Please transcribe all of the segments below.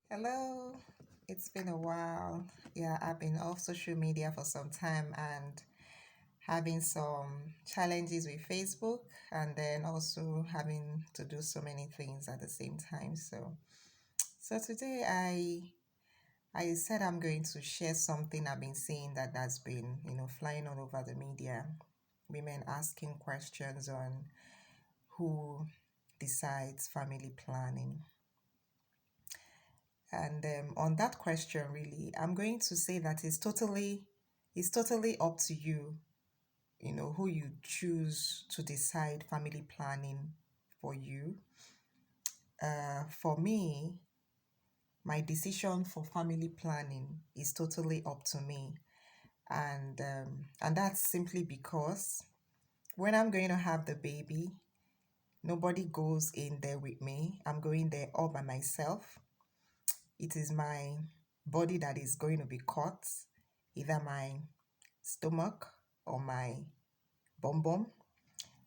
Hello, it's been a while. Yeah, I've been off social media for some time and having some challenges with Facebook and then also having to do so many things at the same time. So today I said I'm going to share something I've been seeing that's been, flying all over the media. Women asking questions on who decides family planning. And on that question, really, I'm going to say that it's totally up to you, who you choose to decide family planning for you. For me, my decision for family planning is totally up to me, and that's simply because when I'm going to have the baby, nobody goes in there with me. I'm going there all by myself. It is my body that is going to be cut, either my stomach or my bum bum.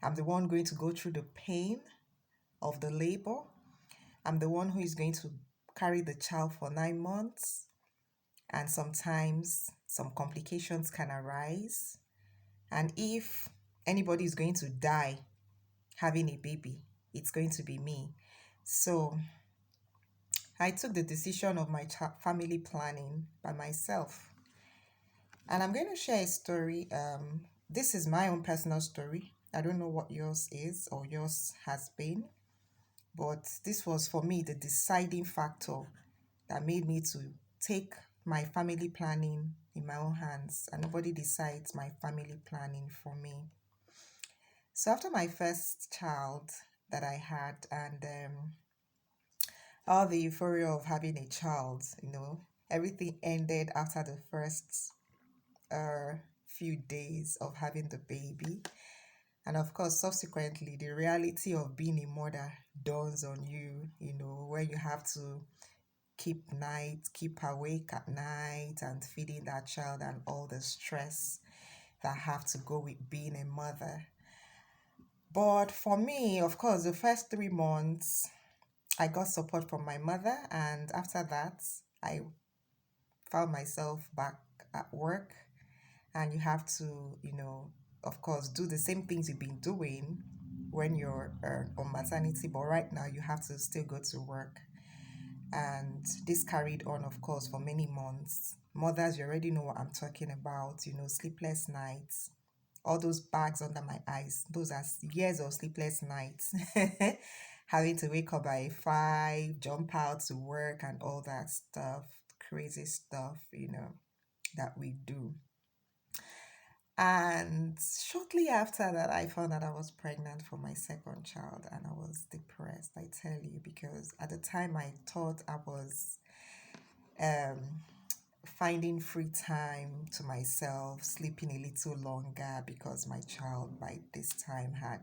I'm the one going to go through the pain of the labor. I'm the one who is going to carry the child for 9 months, and sometimes some complications can arise. And if anybody is going to die having a baby, it's going to be me. So I took the decision of my family planning by myself. And I'm going to share a story. This is my own personal story. I don't know what yours is or yours has been, but this was for me the deciding factor that made me to take my family planning in my own hands, and nobody decides my family planning for me. So after my first child that I had, and all the euphoria of having a child, everything ended after the first few days of having the baby. And of course, subsequently, the reality of being a mother dawns on you, where you have to keep awake at night and feeding that child and all the stress that have to go with being a mother. But for me, of course, the first 3 months, I got support from my mother. And after that, I found myself back at work. And you have to, of course, do the same things you've been doing when you're on maternity. But right now, you have to still go to work. And this carried on, of course, for many months. Mothers, you already know what I'm talking about, sleepless nights, all those bags under my eyes. Those are years of sleepless nights. Having to wake up by 5, jump out to work, and all that stuff, crazy stuff, that we do. And shortly after that, I found that I was pregnant for my second child, and I was depressed, I tell you, because at the time I thought I was um, finding free time to myself, sleeping a little longer because my child by this time had,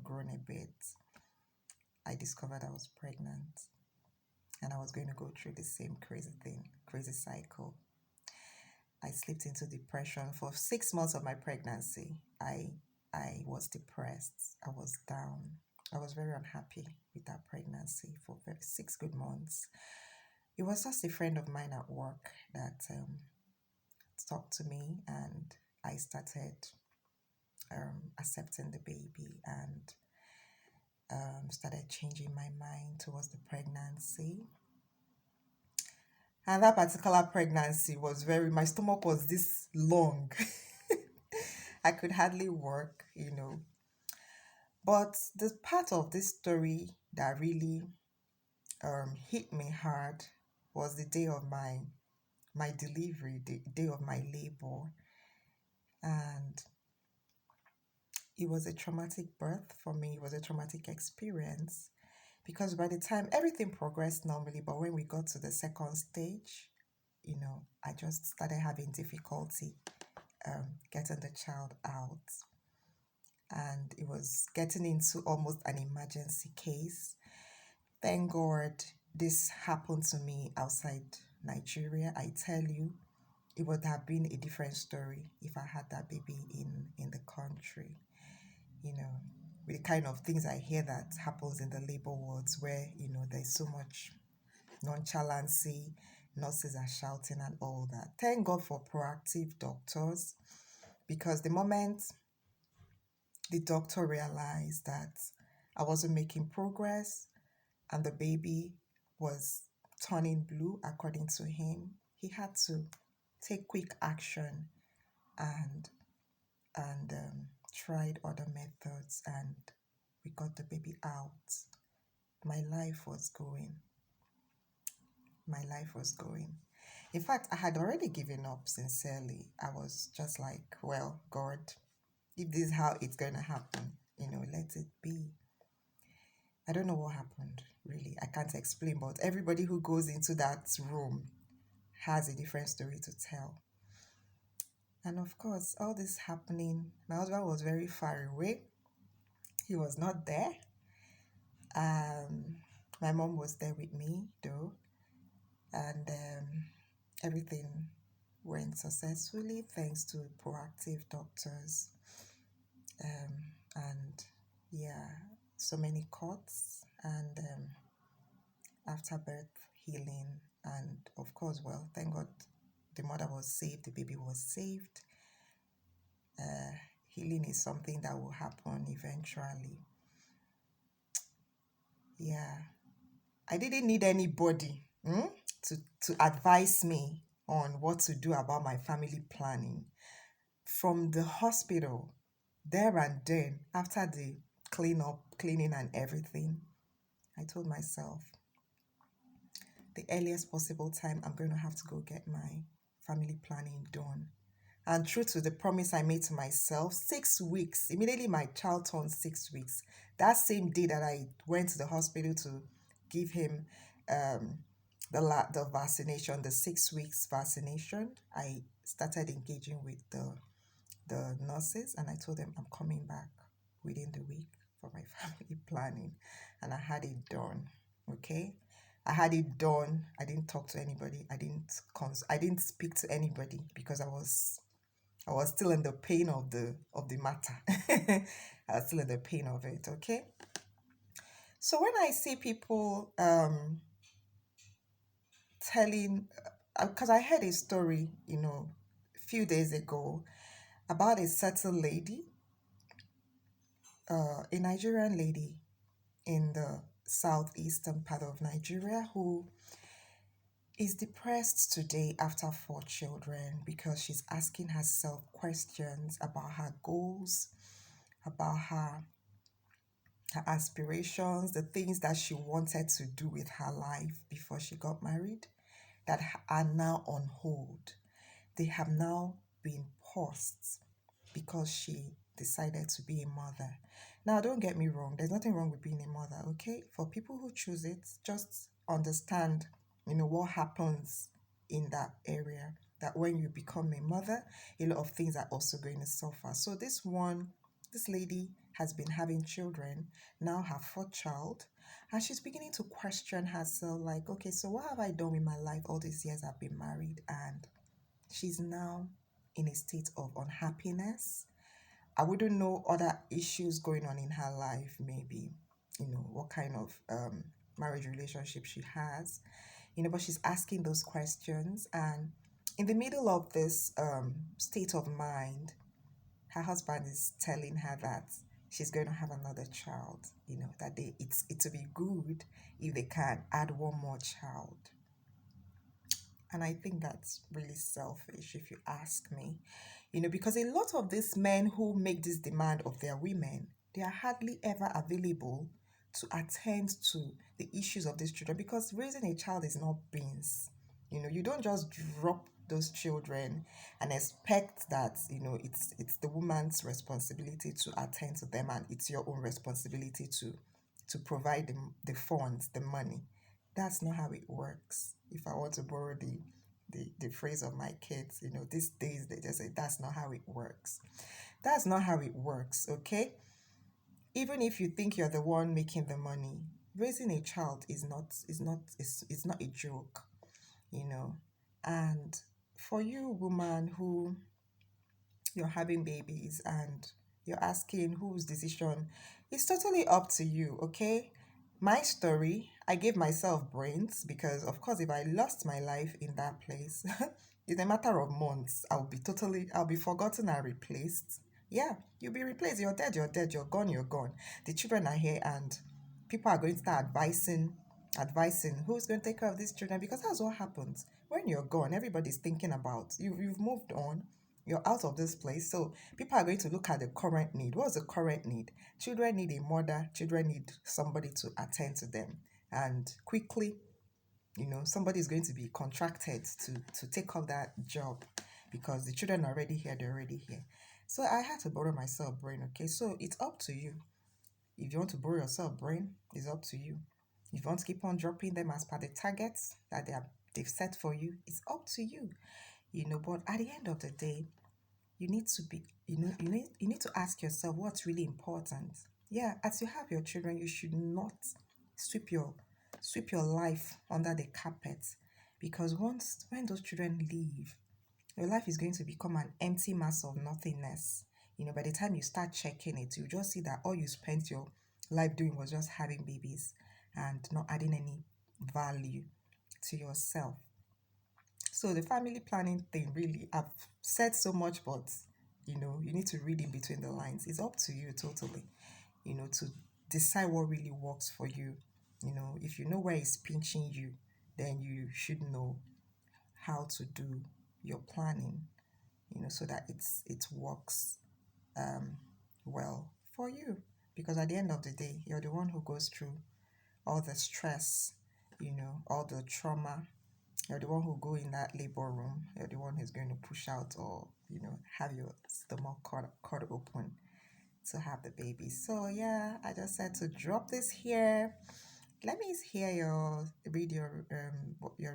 grown a bit. I discovered I was pregnant, and I was going to go through the same crazy thing, crazy cycle. I slipped into depression for 6 months of my pregnancy. I was depressed. I was down. I was very unhappy with that pregnancy for 6 good months. It was just a friend of mine at work that talked to me, and I started accepting the baby and started changing my mind towards the pregnancy. And that particular pregnancy was my stomach was this long. I could hardly work, But the part of this story that really hit me hard was the day of my delivery, the day of my labor. And it was a traumatic birth for me. It was a traumatic experience because by the time everything progressed normally, but when we got to the second stage, I just started having difficulty getting the child out. And it was getting into almost an emergency case. Thank God this happened to me outside Nigeria. I tell you, it would have been a different story if I had that baby in the country. With the kind of things I hear that happens in the labor wards where, there's so much nonchalancy, nurses are shouting and all that. Thank God for proactive doctors, because the moment the doctor realized that I wasn't making progress and the baby was turning blue, according to him, he had to take quick action and tried other methods, and we got the baby out. My life was going. My life was going. In fact, I had already given up sincerely. I was just like, well, God, if this is how it's going to happen, let it be. I don't know what happened, really. I can't explain, but everybody who goes into that room has a different story to tell. And of course, all this happening, my husband was very far away. He was not there. Um, my mom was there with me, though, and everything went successfully thanks to proactive doctors. And yeah, so many cuts and after birth healing, and of course, well, thank God the mother was saved, the baby was saved. Healing is something that will happen eventually. Yeah, I didn't need anybody to advise me on what to do about my family planning. From the hospital, there and then, after the cleaning and everything, I told myself the earliest possible time I'm going to have to go get my family planning done. And true to the promise I made to myself, 6 weeks, immediately my child turned 6 weeks. That same day that I went to the hospital to give him um, the vaccination, the 6 weeks vaccination, I started engaging with the nurses, and I told them I'm coming back within the week for my family planning, and I had it done. Okay, I had it done. I didn't talk to anybody. I didn't speak to anybody because I was still in the pain of the matter. I was still in the pain of it. Okay. So when I see people telling, because I heard a story, a few days ago about a certain lady, a Nigerian lady in the southeastern part of Nigeria, who is depressed today after 4 children because she's asking herself questions about her goals, about her aspirations, the things that she wanted to do with her life before she got married, that are now on hold. They have now been paused because she decided to be a mother. Now, don't get me wrong, there's nothing wrong with being a mother, okay? For people who choose it, just understand, what happens in that area. That when you become a mother, a lot of things are also going to suffer. So this lady has been having children, now her fourth child, and she's beginning to question herself, like, okay, so what have I done with my life all these years I've been married? And she's now in a state of unhappiness. I wouldn't know other issues going on in her life, maybe, what kind of marriage relationship she has, but she's asking those questions. And in the middle of this state of mind, her husband is telling her that she's going to have another child, that it will be good if they can add one more child. And I think that's really selfish, if you ask me. Because a lot of these men who make this demand of their women, they are hardly ever available to attend to the issues of these children, because raising a child is not beans. You don't just drop those children and expect that, it's the woman's responsibility to attend to them, and it's your own responsibility to provide the funds, the money. That's not how it works. If I want to borrow the phrase of my kids, these days they just say that's not how it works. That's not how it works, okay? Even if you think you're the one making the money, raising a child is not a joke, you know. And for you, woman, who you're having babies and you're asking whose decision, it's totally up to you, okay? My story, I gave myself brains because, of course, if I lost my life in that place, in a matter of months, I'll be forgotten and replaced. Yeah, you'll be replaced. You're dead, you're gone, you're gone. The children are here, and people are going to start advising who's going to take care of these children, because that's what happens. When you're gone, everybody's thinking about you, you've moved on, you're out of this place. So people are going to look at the current need. What's the current need? Children need a mother, children need somebody to attend to them. And quickly, somebody is going to be contracted to take up that job, because the children are already here, they're already here. So I had to borrow myself brain, okay? So it's up to you. If you want to borrow yourself brain, it's up to you. If you want to keep on dropping them as per the targets that they've set for you, it's up to you. But at the end of the day, you need to be you need to ask yourself what's really important. Yeah, as you have your children, you should not sweep your sweep your life under the carpet, because once when those children leave, your life is going to become an empty mass of nothingness. By the time you start checking it, you just see that all you spent your life doing was just having babies and not adding any value to yourself. So the family planning thing, really, I've said so much, but you need to read in between the lines. It's up to you totally, to decide what really works for you. If you know where it's pinching you, then you should know how to do your planning, so that it works um well for you. Because at the end of the day, you're the one who goes through all the stress, all the trauma. You're the one who go in that labor room. You're the one who's going to push out, or have your stomach cut open to have the baby. So yeah, I just said to drop this here. Let me hear your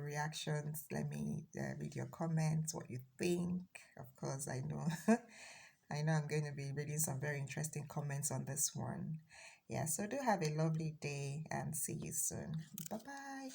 reactions. Let me read your comments, what you think. Of course, I know I know I'm going to be reading some very interesting comments on this one. Yeah, so do have a lovely day and see you soon. Bye bye.